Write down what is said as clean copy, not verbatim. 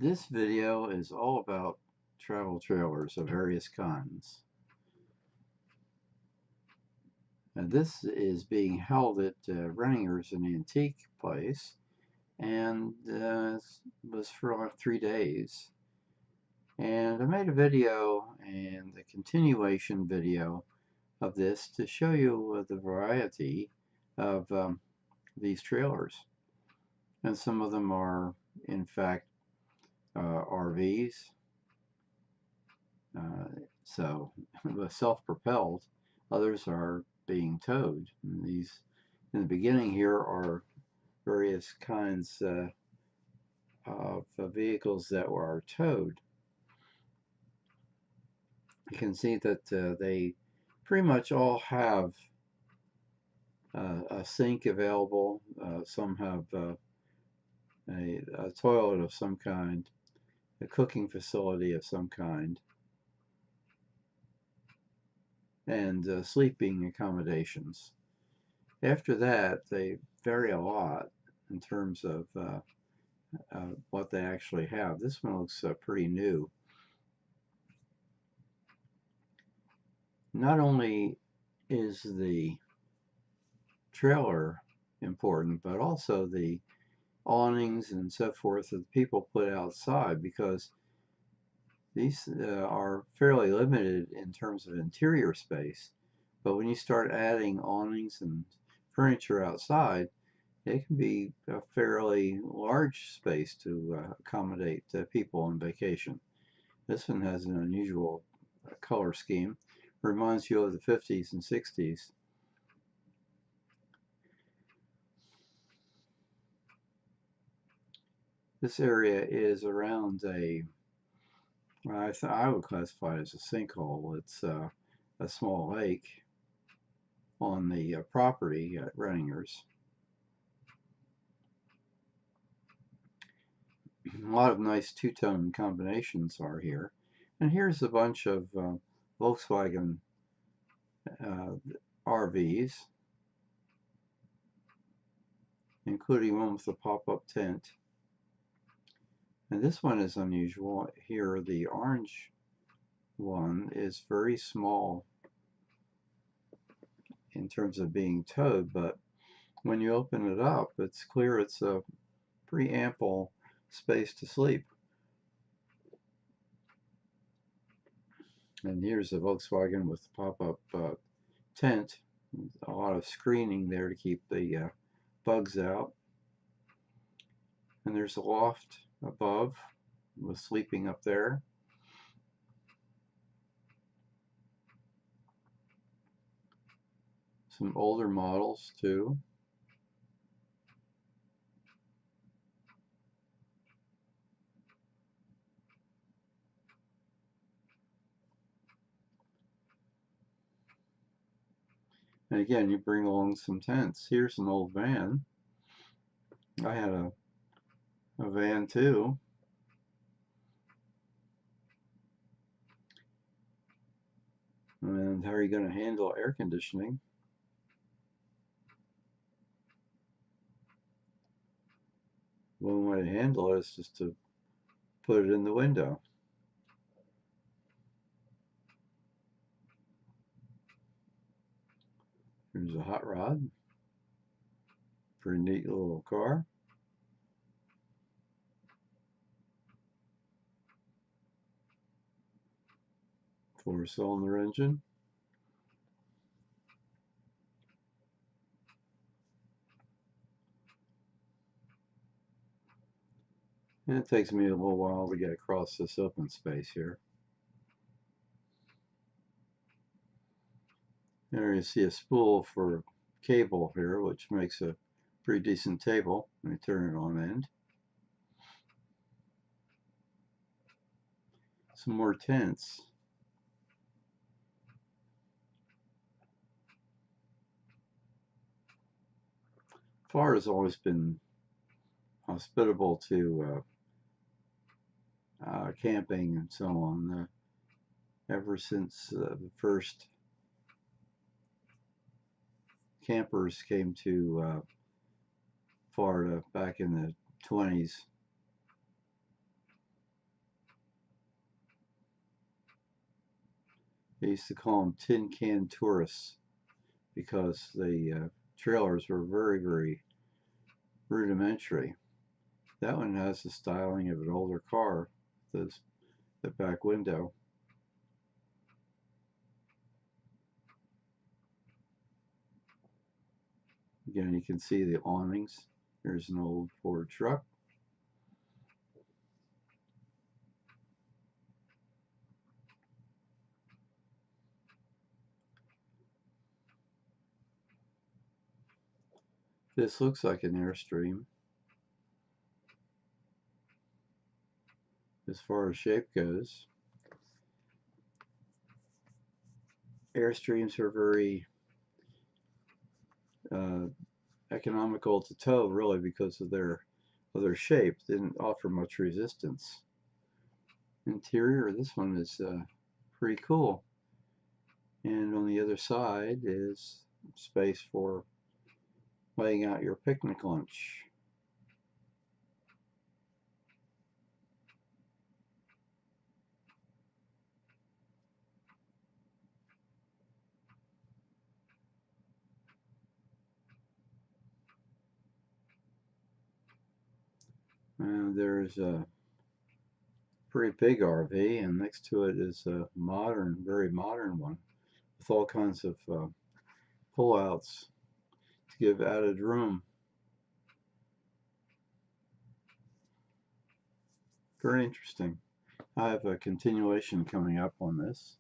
This video is all about travel trailers of various kinds. And this is being held at Renningers, an antique place, and was for like 3 days. And I made a video and a continuation video of this to show you the variety of these trailers. And some of them are, in fact, RVs. So self-propelled. Others are being towed. And these, in the beginning here, are various kinds of vehicles that are towed. You can see that they pretty much all have a sink available. Some have a toilet of some kind, a cooking facility of some kind, and sleeping accommodations. After that, they vary a lot in terms of what they actually have. This one looks pretty new. Not only is the trailer important, but also the awnings and so forth that people put outside, because these are fairly limited in terms of interior space. But when you start adding awnings and furniture outside, it can be a fairly large space to accommodate people on vacation. This one has an unusual color scheme. Reminds you of the 50s and 60s. This area is around I would classify it as a sinkhole. It's a small lake on the property at Renningers. A lot of nice two-tone combinations are here. And here's a bunch of Volkswagen RVs, including one with a pop-up tent. And this one is unusual. Here, the orange one is very small in terms of being towed, but when you open it up, it's clear it's a pretty ample space to sleep. And here's a Volkswagen with pop-up tent. A lot of screening there to keep the bugs out. And there's a loft above with sleeping up there. Some older models too. And again, you bring along some tents. Here's an old van. I had a van too. And how are you going to handle air conditioning? One way to handle it is just to put it in the window. Here's a hot rod. Pretty neat little car. Four-cylinder engine. And it takes me a little while to get across this open space here. There you see a spool for cable here, which makes a pretty decent table. Let me turn it on end. Some more tents. Florida has always been hospitable to camping and so on. Ever since the first campers came to Florida back in the 20s. They used to call them tin can tourists because the trailers were very, very rudimentary. That one has the styling of an older car, the back window. Again, you can see the awnings. Here's an old Ford truck. This looks like an Airstream as far as shape goes. Airstreams are very economical to tow, really, because of their shape. They didn't offer much resistance. Interior, this one is pretty cool. And on the other side is space for laying out your picnic lunch. And there's a pretty big RV, and next to it is a modern, very modern one with all kinds of pullouts to give added room. Very interesting. I have a continuation coming up on this.